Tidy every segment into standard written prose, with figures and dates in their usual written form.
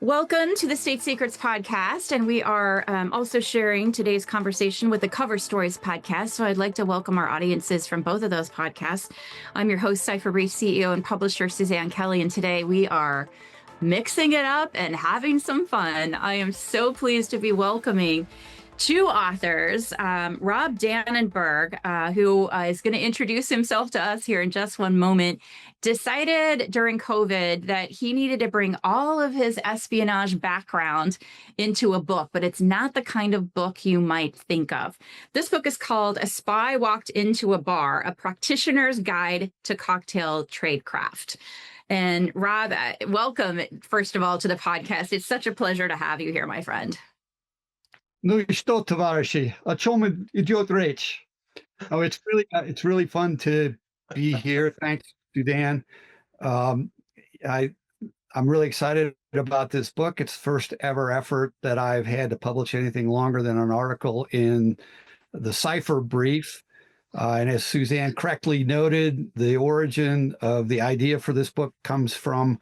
Welcome to the State Secrets podcast, and we are also sharing today's conversation with the Cover Stories podcast. So I'd like to welcome our audiences from both of those podcasts. I'm your host, Cipher Brief CEO and publisher Suzanne Kelly, and today we are mixing it up and having some fun. I am so pleased to be welcoming two authors, Rob Dannenberg, who is going to introduce himself to us here in just one moment, decided during COVID that he needed to bring all of his espionage background into a book, but it's not the kind of book you might think of. This book is called A Spy Walked Into a Bar, A Practitioner's Guide to Cocktail Tradecraft. And Rob, welcome, first of all, to the podcast. It's such a pleasure to have you here, my friend. No i что, товарищи? О чем идет речь? Oh, it's really fun to be here. Thanks, Suzanne. I'm really excited about this book. It's the first ever effort that I've had to publish anything longer than an article in the Cipher Brief. And as Suzanne correctly noted, the origin of the idea for this book comes from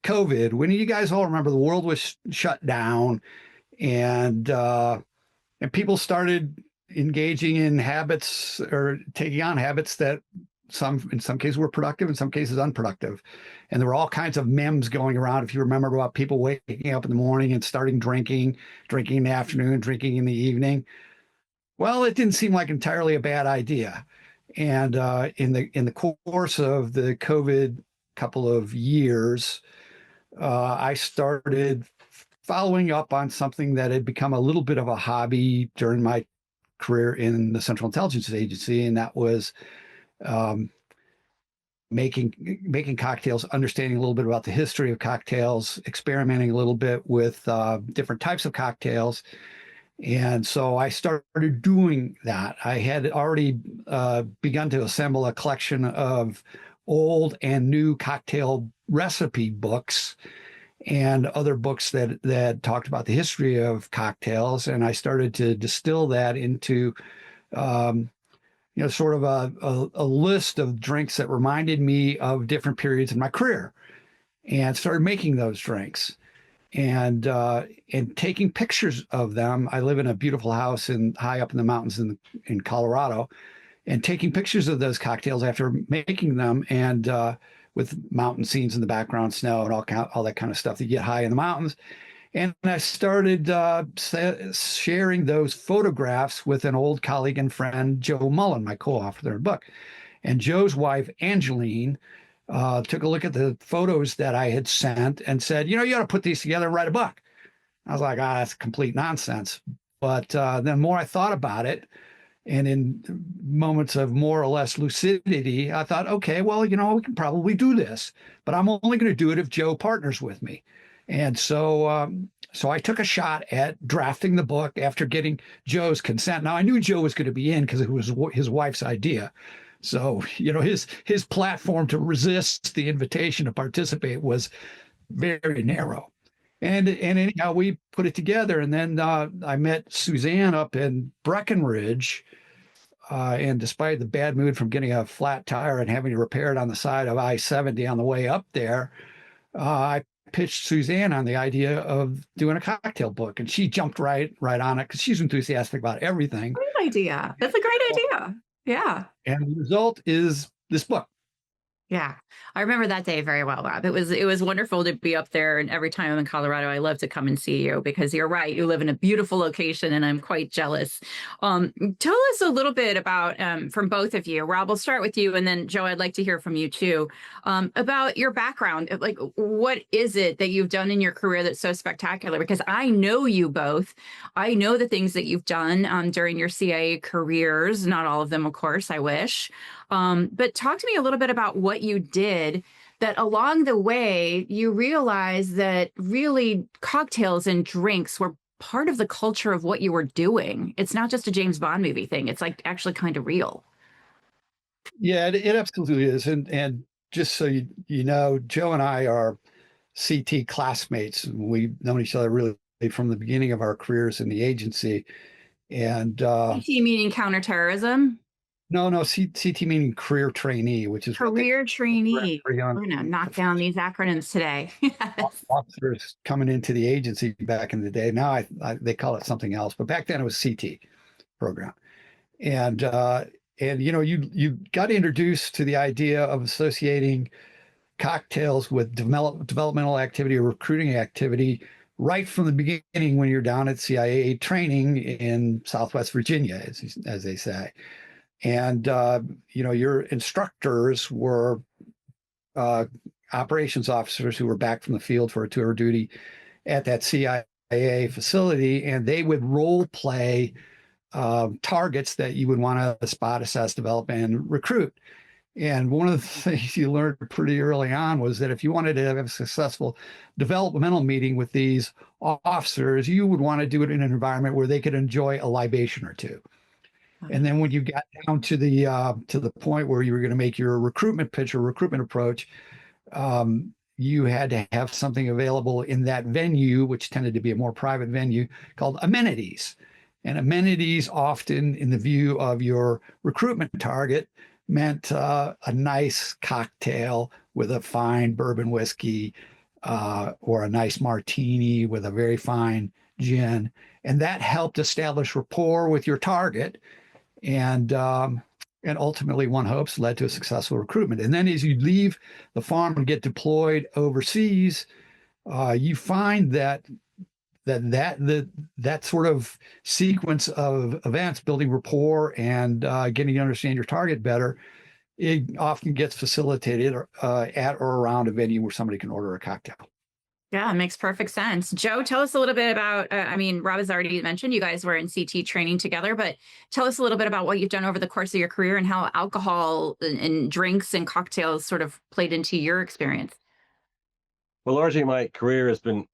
COVID. When you guys all remember, the world was shut down, and people started engaging in habits or taking on habits that in some cases were productive, in some cases unproductive. And there were all kinds of memes going around, if you remember, about people waking up in the morning and starting drinking in the afternoon, drinking in the evening. Well, it didn't seem like entirely a bad idea. And in the course of the COVID couple of years, I started following up on something that had become a little bit of a hobby during my career in the Central Intelligence Agency, and that was making cocktails, understanding a little bit about the history of cocktails, experimenting a little bit with different types of cocktails. And so I started doing that. I had already begun to assemble a collection of old and new cocktail recipe books and other books that talked about the history of cocktails. And I started to distill that into, sort of a list of drinks that reminded me of different periods in my career, and started making those drinks and taking pictures of them. I live in a beautiful house high up in the mountains in Colorado, and taking pictures of those cocktails after making them, and with mountain scenes in the background, snow and all that kind of stuff that you get high in the mountains. And I started sharing those photographs with an old colleague and friend, Joe Mullin, my co-author in the book. And Joe's wife, Angeline, took a look at the photos that I had sent and said, you ought to put these together and write a book. I was like, that's complete nonsense. But then the more I thought about it, and in moments of more or less lucidity, I thought, okay, well, we can probably do this, but I'm only going to do it if Joe partners with me. And so I took a shot at drafting the book after getting Joe's consent. Now, I knew Joe was going to be in because it was his wife's idea. So, his platform to resist the invitation to participate was very narrow. And anyhow, we put it together. And then I met Suzanne up in Breckenridge. And despite the bad mood from getting a flat tire and having to repair it on the side of I-70 on the way up there, I pitched Suzanne on the idea of doing a cocktail book. And she jumped right on it because she's enthusiastic about everything. Great idea. That's a great idea. Yeah. And the result is this book. Yeah, I remember that day very well, Rob. It was wonderful to be up there, and every time I'm in Colorado, I love to come and see you because you're right. You live in a beautiful location, and I'm quite jealous. Tell us a little bit about, from both of you. Rob, we'll start with you, and then Joe, I'd like to hear from you too, about your background. Like, what is it that you've done in your career that's so spectacular? Because I know you both. I know the things that you've done during your CIA careers. Not all of them, of course, I wish. But talk to me a little bit about what you did that along the way, you realized that really cocktails and drinks were part of the culture of what you were doing. It's not just a James Bond movie thing. It's like actually kind of real. Yeah, it absolutely is. And just so you know, Joe and I are CT classmates. We've known each other really from the beginning of our careers in the agency. And CT meaning counterterrorism? No, CT meaning career trainee, which is what they Career trainee. bring on We're going to knock down these acronyms today. Yes. officers coming into the agency back in the day. Now they call it something else, but back then it was CT program. And you got introduced to the idea of associating cocktails with developmental activity or recruiting activity right from the beginning when you're down at CIA training in Southwest Virginia, as they say. And your instructors were operations officers who were back from the field for a tour of duty at that CIA facility, and they would role play targets that you would want to spot, assess, develop, and recruit. And one of the things you learned pretty early on was that if you wanted to have a successful developmental meeting with these officers, you would want to do it in an environment where they could enjoy a libation or two. And then when you got down to the point where you were going to make your recruitment pitch or recruitment approach, you had to have something available in that venue, which tended to be a more private venue, called amenities. And amenities, often in the view of your recruitment target, meant a nice cocktail with a fine bourbon whiskey, or a nice martini with a very fine gin. And that helped establish rapport with your target. And ultimately, one hopes, led to a successful recruitment. And then as you leave the farm and get deployed overseas, you find that sort of sequence of events, building rapport and getting to understand your target better, it often gets facilitated at or around a venue where somebody can order a cocktail. Yeah, it makes perfect sense. Joe, tell us a little bit about, Rob has already mentioned you guys were in CT training together, but tell us a little bit about what you've done over the course of your career and how alcohol and drinks and cocktails sort of played into your experience. Well, largely my career has been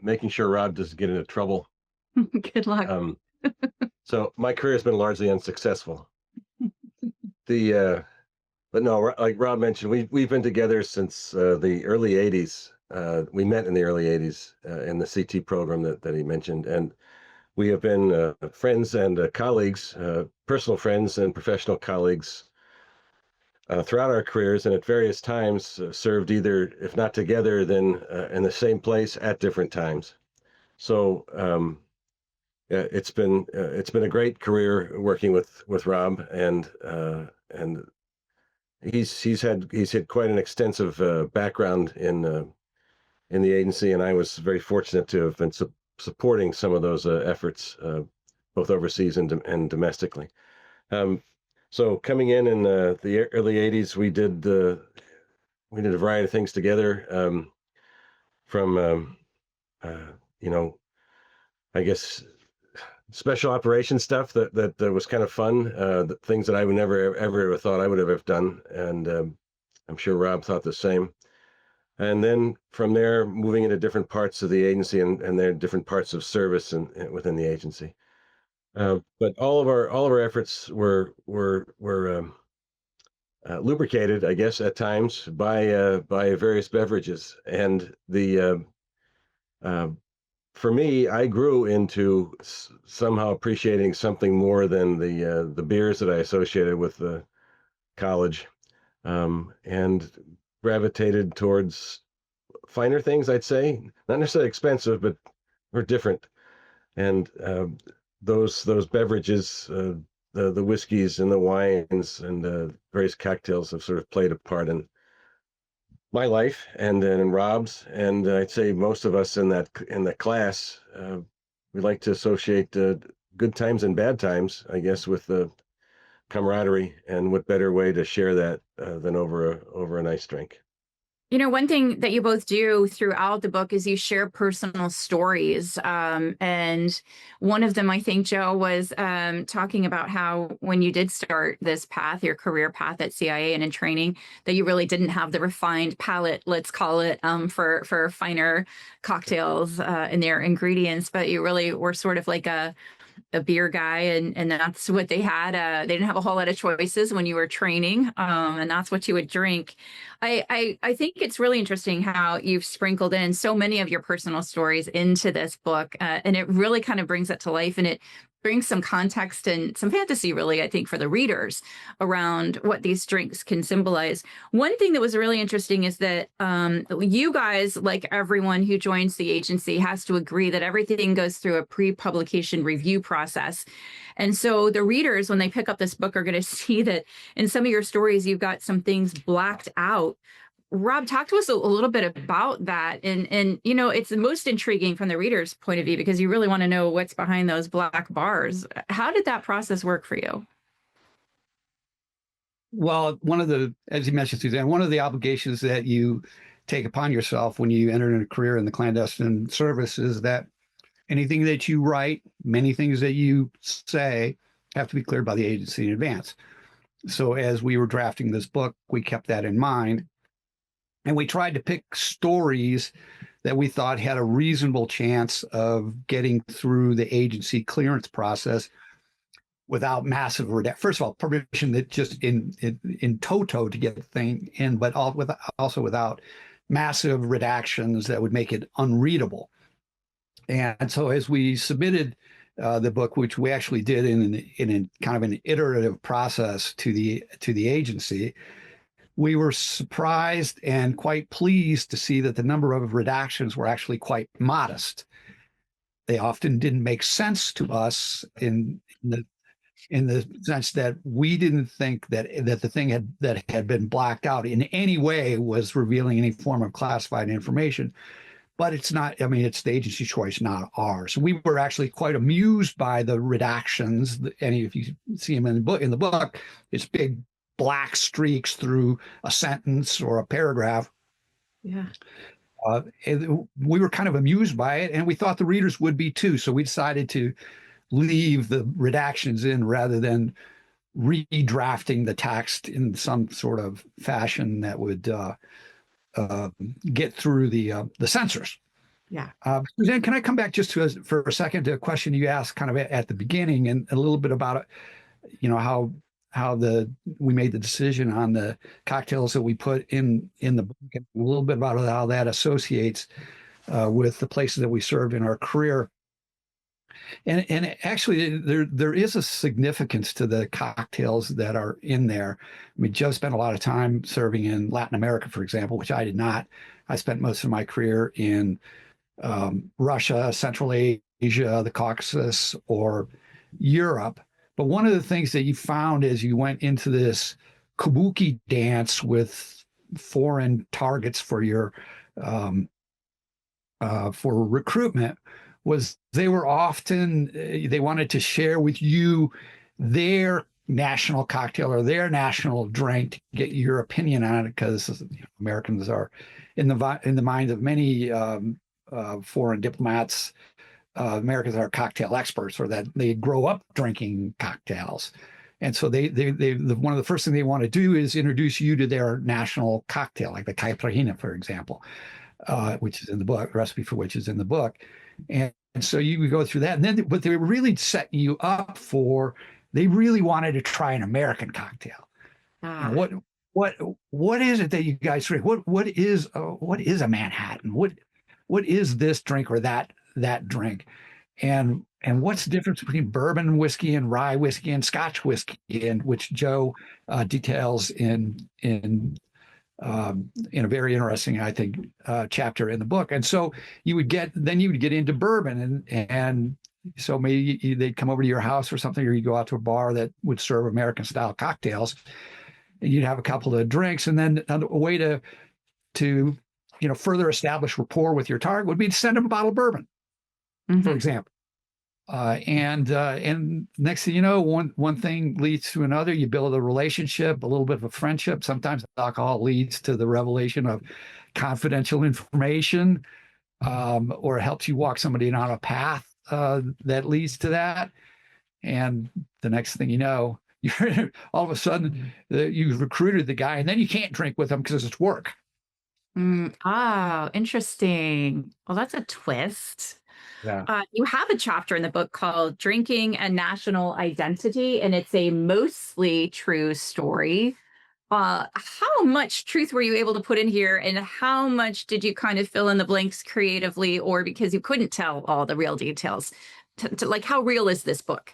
making sure Rob doesn't get into trouble. Good luck. So my career has been largely unsuccessful. But no, like Rob mentioned, we've been together since the early 80s. We met in the early 80s in the CT program that he mentioned. And we have been friends and colleagues, personal friends and professional colleagues throughout our careers, and at various times served either, if not together, then in the same place at different times. So it's been a great career working with Rob, and he's had quite an extensive background in the agency, and I was very fortunate to have been supporting some of those efforts, both overseas and domestically. So coming in the early 80s, we did a variety of things together, from I guess special operations stuff that was kind of fun, the things that I would never ever thought I would have done, and I'm sure Rob thought the same. And then from there, moving into different parts of the agency and their different parts of service and within the agency. But all of our efforts were lubricated, I guess, at times by various beverages. And for me, I grew into somehow appreciating something more than the beers that I associated with the college, and gravitated towards finer things, I'd say, not necessarily expensive, but or different. And those beverages, the whiskeys and the wines and various cocktails have sort of played a part in my life and in Rob's. And I'd say most of us in the class, we like to associate good times and bad times, I guess, with the camaraderie, and what better way to share that than over a nice drink. One thing that you both do throughout the book is you share personal stories. And one of them, I think, Joe, was talking about how when you did start this path, your career path at CIA and in training, that you really didn't have the refined palate, let's call it, for finer cocktails and their ingredients, but you really were sort of like a beer guy, and that's what they had. They didn't have a whole lot of choices when you were training, and that's what you would drink. I think it's really interesting how you've sprinkled in so many of your personal stories into this book, and it really kind of brings it to life, and it bring some context and some fantasy, really, I think, for the readers around what these drinks can symbolize. One thing that was really interesting is that you guys, like everyone who joins the agency, has to agree that everything goes through a pre-publication review process. And so the readers, when they pick up this book, are going to see that in some of your stories, you've got some things blacked out. Rob, talk to us a little bit about that. And you know, it's the most intriguing from the reader's point of view, because you really want to know what's behind those black bars. How did that process work for you? Well, as you mentioned, Suzanne, one of the obligations that you take upon yourself when you enter in a career in the clandestine service is that anything that you write, many things that you say, have to be cleared by the agency in advance. So as we were drafting this book, we kept that in mind. And we tried to pick stories that we thought had a reasonable chance of getting through the agency clearance process without massive first of all, permission that just in toto to get the thing in, but also without massive redactions that would make it unreadable. And so as we submitted the book, which we actually did in kind of an iterative process to the agency, we were surprised and quite pleased to see that the number of redactions were actually quite modest. They often didn't make sense to us in the sense that we didn't think that the thing that had been blacked out in any way was revealing any form of classified information. But it's not, I mean, it's the agency's choice, not ours. We were actually quite amused by the redactions. And if you see them in the book, it's big black streaks through a sentence or a paragraph. Yeah. We were kind of amused by it, and we thought the readers would be too. So we decided to leave the redactions in rather than redrafting the text in some sort of fashion that would get through the censors. Yeah. Suzanne, can I come back just for a second to a question you asked kind of at the beginning, and a little bit about it, you know, how we made the decision on the cocktails that we put in the book, and a little bit about how that associates with the places that we served in our career. And actually, there is a significance to the cocktails that are in there. I mean, Joe spent a lot of time serving in Latin America, for example, which I did not. I spent most of my career in Russia, Central Asia, the Caucasus, or Europe. But one of the things that you found as you went into this kabuki dance with foreign targets for your for recruitment was they were often, they wanted to share with you their national cocktail or their national drink to get your opinion on it, because Americans are in the mind of many foreign diplomats. Americans are cocktail experts, or that they grow up drinking cocktails. And so one of the first things they want to do is introduce you to their national cocktail, like the caipirinha, for example, which is in the book, recipe for which is in the book. And so you would go through that. And then, but they were really setting you up they really wanted to try an American cocktail. And what is it that you guys drink? What is a Manhattan? What is this drink or that drink? And what's the difference between bourbon whiskey and rye whiskey and Scotch whiskey, and which Joe details in a very interesting, I think, chapter in the book. And so you would get into bourbon, and so maybe they'd come over to your house or something, or you go out to a bar that would serve American style cocktails, and you'd have a couple of drinks, and then a way to further establish rapport with your target would be to send them a bottle of bourbon, for example. And next thing you know, one thing leads to another. You build a relationship, a little bit of a friendship. Sometimes alcohol leads to the revelation of confidential information, or helps you walk somebody down a path that leads to that. And the next thing you know, you're all of a sudden you've recruited the guy, and then you can't drink with him because it's work. Oh, interesting. Well, that's a twist. Yeah. You have a chapter in the book called Drinking and National Identity, and it's a mostly true story. How much truth were you able to put in here, and how much did you kind of fill in the blanks creatively, or because you couldn't tell all the real details? like, how real is this book?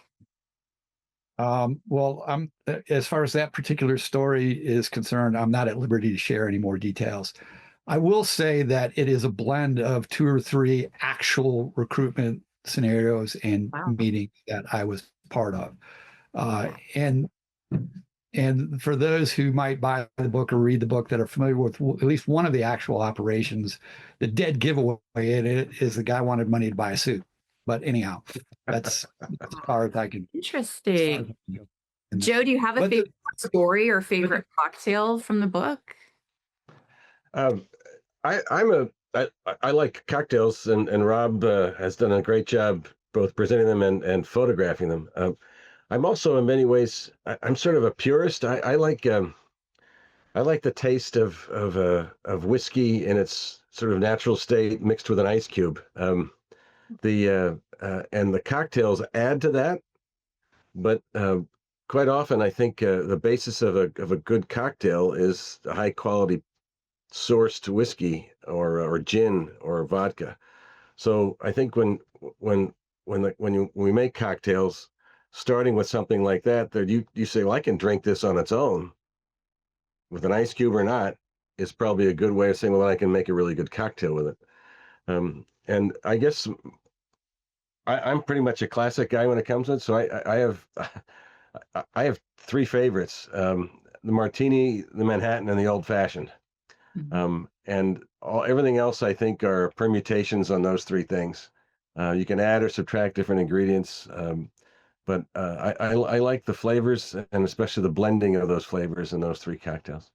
Well, as far as that particular story is concerned, I'm not at liberty to share any more details. I will say that it is a blend of 2 or 3 actual recruitment scenarios and Wow. meetings that I was part of. And for those who might buy the book or read the book that are familiar with at least one of the actual operations, the dead giveaway in it is the guy wanted money to buy a suit. But anyhow, that's as far as I can. Interesting. Joe, do you have a favorite story or favorite cocktail from the book? I like cocktails, and Rob has done a great job both presenting them and photographing them. I'm also in many ways I'm sort of a purist. I like the taste of whiskey in its sort of natural state mixed with an ice cube. And the cocktails add to that, but quite often I think the basis of a good cocktail is a high quality sourced whiskey or gin or vodka. So I think when we make cocktails, starting with something like that you say, well, I can drink this on its own with an ice cube or not, is probably a good way of saying, well, I can make a really good cocktail with it. And I guess I'm pretty much a classic guy when it comes to it. So I have 3 favorites: the martini, the Manhattan, and the old fashioned. And everything else I think are permutations on those 3 things. You can add or subtract different ingredients, but I like the flavors, and especially the blending of those flavors in those 3 cocktails.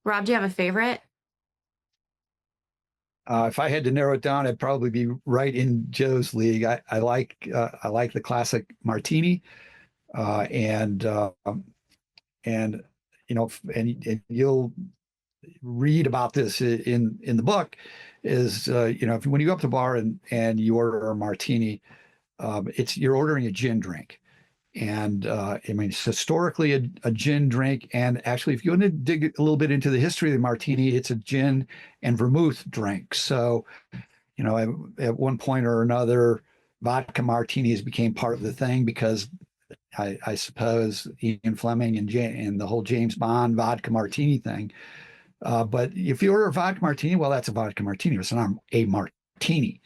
Rob, do you have a favorite? If I had to narrow it down, I'd probably be right in Joe's league. I like the classic martini, and and you'll read about this in the book. Is when you go up to the bar and you order a martini, you're ordering a gin drink. And I mean, it's historically a gin drink. And actually, if you want to dig a little bit into the history of the martini, it's a gin and vermouth drink. So, at one point or another, vodka martinis became part of the thing because I suppose Ian Fleming and the whole James Bond vodka martini thing. But if you order a vodka martini, well, that's a vodka martini. It's not a martini.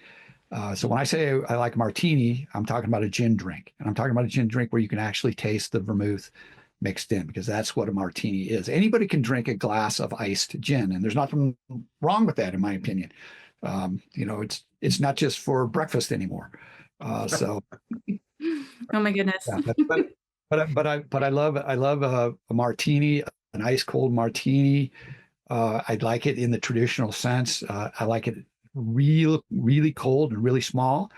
So when I say I like martini, I'm talking about a gin drink. And I'm talking about a gin drink where you can actually taste the vermouth mixed in, because that's what a martini is. Anybody can drink a glass of iced gin, and there's nothing wrong with that, in my opinion. It's not just for breakfast anymore. Oh my goodness. Yeah, but I love a martini, an ice cold martini. I'd like it in the traditional sense. I like it really cold and really small.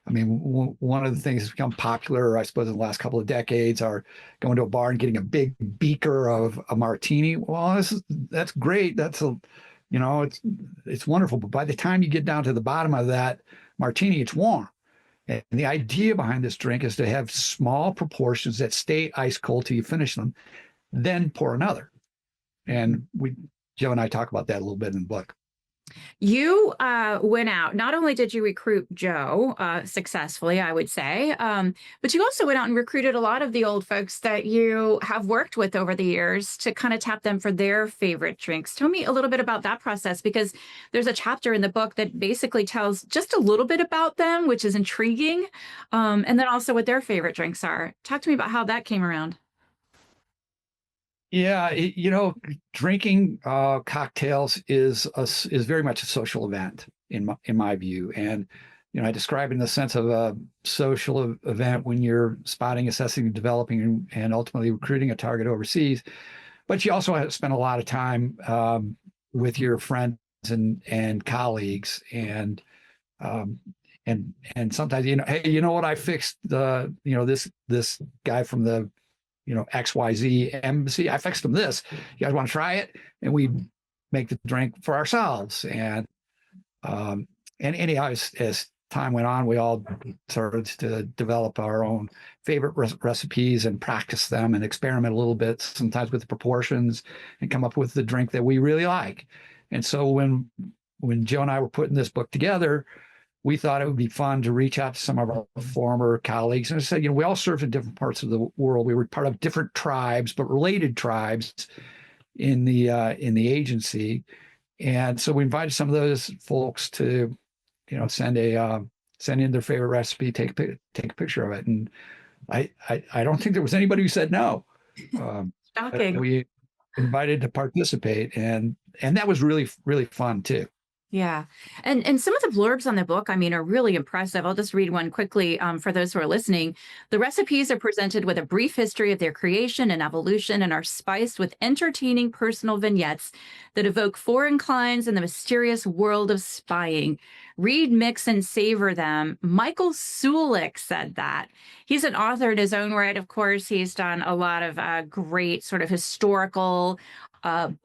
I mean, one of the things that's become popular, I suppose, in the last couple of decades are going to a bar and getting a big beaker of a martini. Well, that's great. It's wonderful. But by the time you get down to the bottom of that martini, it's warm. And the idea behind this drink is to have small proportions that stay ice cold till you finish them, then pour another. And Joe and I talk about that a little bit in the book. You went out. Not only did you recruit Joe successfully, I would say, but you also went out and recruited a lot of the old folks that you have worked with over the years to kind of tap them for their favorite drinks. Tell me a little bit about that process, because there's a chapter in the book that basically tells just a little bit about them, which is intriguing, and then also what their favorite drinks are. Talk to me about how that came around. Yeah, drinking cocktails is very much a social event in my view, and I describe it in the sense of a social event when you're spotting, assessing, developing, and ultimately recruiting a target overseas. But you also have to spend a lot of time with your friends and colleagues, and sometimes hey, you know what, I fixed this guy from the XYZ embassy. I fixed them this. You guys want to try it? And we make the drink for ourselves. And anyhow, as time went on, we all started to develop our own favorite recipes and practice them and experiment a little bit, sometimes with the proportions, and come up with the drink that we really like. And so when Joe and I were putting this book together, we thought it would be fun to reach out to some of our former colleagues. And I said, we all served in different parts of the world. We were part of different tribes, but related tribes in the agency. And so we invited some of those folks to, send in their favorite recipe, take a picture of it. And I don't think there was anybody who said no. Shocking. We invited to participate, and that was really, really fun too. Yeah. And some of the blurbs on the book, are really impressive. I'll just read one quickly for those who are listening. The recipes are presented with a brief history of their creation and evolution and are spiced with entertaining personal vignettes that evoke foreign climes and the mysterious world of spying. Read, mix, and savor them. Michael Sulik said that. He's an author in his own right, of course. He's done a lot of great sort of historical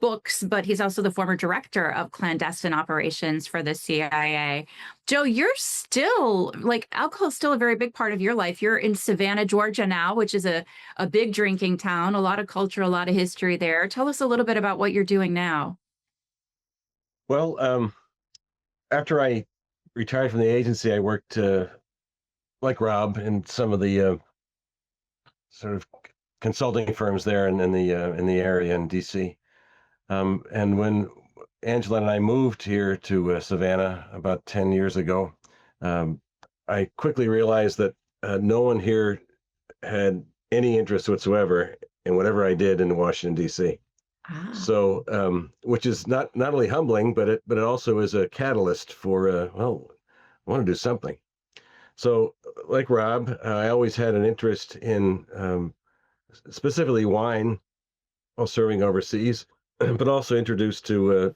books, but he's also the former director of clandestine operations for the CIA. Joe, you're still, alcohol is still a very big part of your life. You're in Savannah, Georgia now, which is a big drinking town, a lot of culture, a lot of history there. Tell us a little bit about what you're doing now. Well, after I retired from the agency, I worked like Rob in some of the sort of consulting firms there in the area in DC. And when Angela and I moved here to Savannah about 10 years ago, I quickly realized that no one here had any interest whatsoever in whatever I did in Washington, D.C. So, which is not only humbling, but it also is a catalyst for, I want to do something. So, like Rob, I always had an interest in specifically wine while serving overseas, but also introduced to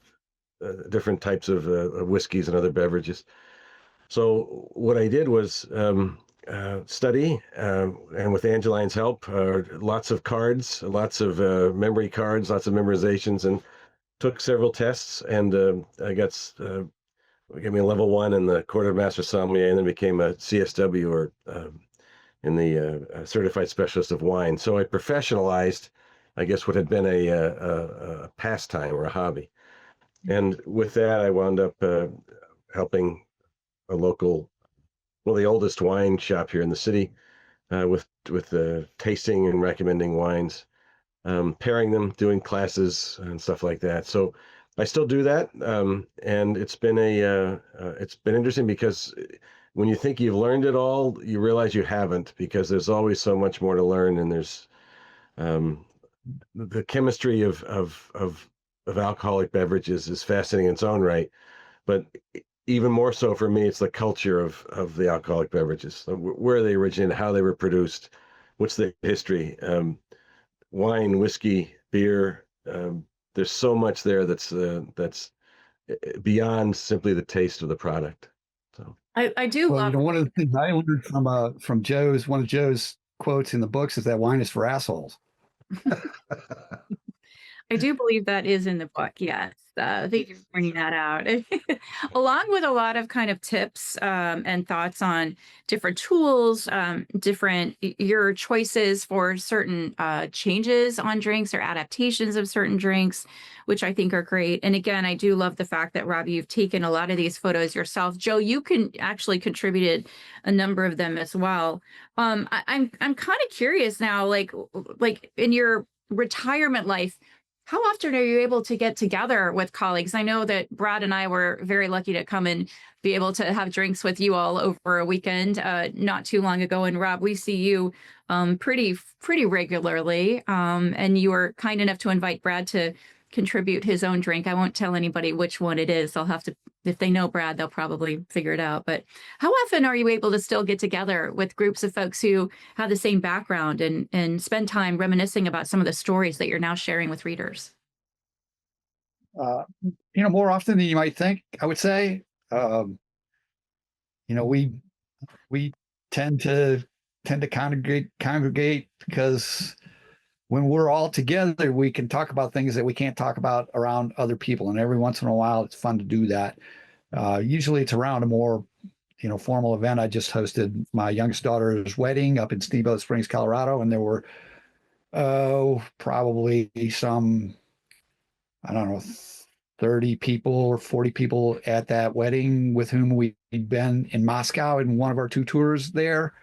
different types of whiskeys and other beverages. So what I did was study, and with Angeline's help, lots of cards, lots of memory cards, lots of memorizations, and took several tests. And I got gave me a level 1 in the Court of Master Sommelier, and then became a CSW, or in the Certified Specialist of Wine. So I professionalized, I guess, what had been a pastime or a hobby. And with that, I wound up helping a local, the oldest wine shop here in the city, with tasting and recommending wines, pairing them, doing classes and stuff like that. So I still do that, and it's been interesting, because when you think you've learned it all, you realize you haven't, because there's always so much more to learn, and there's the chemistry of alcoholic beverages is fascinating in its own right, but even more so for me, it's the culture of the alcoholic beverages, where they originated, how they were produced, what's the history, wine, whiskey, beer. There's so much there that's beyond simply the taste of the product. So I do love. One of the things I learned from one of Joe's quotes in the books is that wine is for assholes. I do believe that is in the book. Yes. Thank you for pointing that out. Along with a lot of kind of tips and thoughts on different tools, your choices for certain changes on drinks or adaptations of certain drinks, which I think are great. And again, I do love the fact that, Robbie, you've taken a lot of these photos yourself. Joe, you can actually contributed a number of them as well. I'm kind of curious now, like in your retirement life, how often are you able to get together with colleagues? I know that Brad and I were very lucky to come and be able to have drinks with you all over a weekend not too long ago. And Rob, we see you pretty regularly. And you were kind enough to invite Brad to contribute his own drink. I won't tell anybody which one it is. They'll have to, if they know Brad, they'll probably figure it out. But how often are you able to still get together with groups of folks who have the same background and spend time reminiscing about some of the stories that you're now sharing with readers? More often than you might think, I would say. We tend to congregate because when we're all together, we can talk about things that we can't talk about around other people. And every once in a while, it's fun to do that. Usually it's around a more, formal event. I just hosted my youngest daughter's wedding up in Steamboat Springs, Colorado. And there were, probably some, 30 people or 40 people at that wedding with whom we been in Moscow in one of our 2 tours there,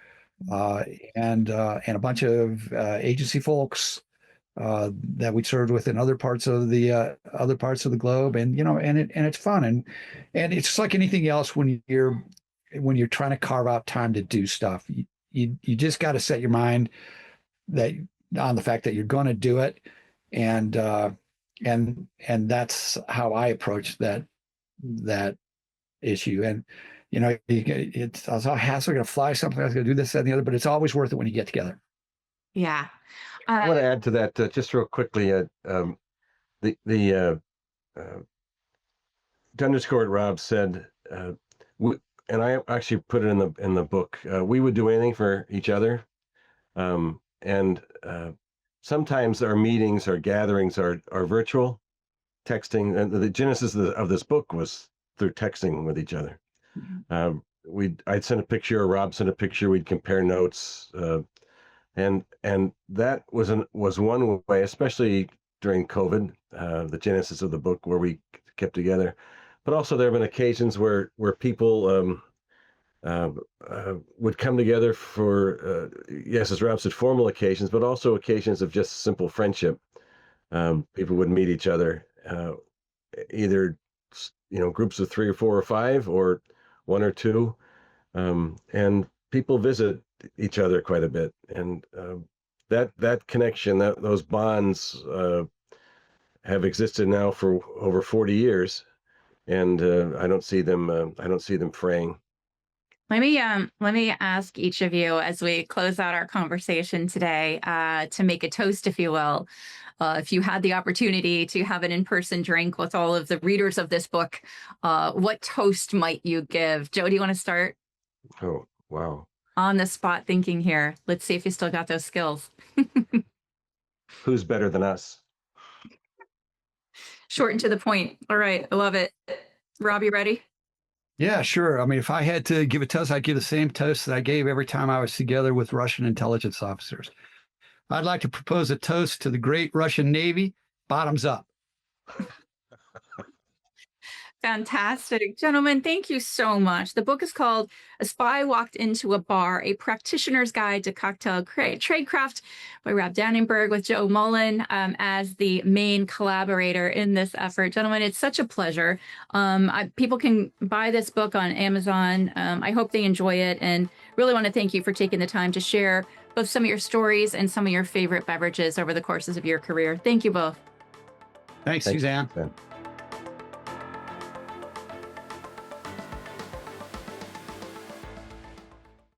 and a bunch of agency folks that we served with in other parts of the globe, and it's fun, and it's just like anything else when you're trying to carve out time to do stuff. You just got to set your mind on the fact that you're going to do it, and that's how I approach that issue. And I was going to fly something, I was going to do this, that, and the other, but it's always worth it when you get together. Yeah. I want to add to that just real quickly. The underscore Rob said, and I actually put it in the book. We would do anything for each other, and sometimes our meetings, our gatherings are virtual, texting. And the genesis of this book was through texting with each other. I'd send a picture, or Rob sent a picture. We'd compare notes. And that was one way, especially during COVID, the genesis of the book, where we kept together. But also there have been occasions where people would come together for, yes, as Rob said, formal occasions, but also occasions of just simple friendship. People would meet each other, either groups of 3 or 4 or 5, or 1 or 2, and people visit each other quite a bit, and that connection, those bonds have existed now for over 40 years, and I don't see them fraying. Let me ask each of you, as we close out our conversation today, to make a toast, if you will. If you had the opportunity to have an in-person drink with all of the readers of this book, what toast might you give? Joe, do you want to start? Oh, wow. On the spot thinking here. Let's see if you still got those skills. Who's better than us? Short and to the point. All right. I love it. Rob, you ready? Yeah, sure. I mean, if I had to give a toast, I'd give the same toast that I gave every time I was together with Russian intelligence officers. I'd like to propose a toast to the great Russian Navy, bottoms up. Fantastic. Gentlemen, thank you so much. The book is called A Spy Walked Into a Bar, A Practitioner's Guide to Cocktail Tradecraft by Rob Dannenberg, with Joe Mullin as the main collaborator in this effort. Gentlemen, it's such a pleasure. People can buy this book on Amazon. I hope they enjoy it, and really want to thank you for taking the time to share both some of your stories and some of your favorite beverages over the courses of your career. Thank you both. Thanks, Suzanne. Ben.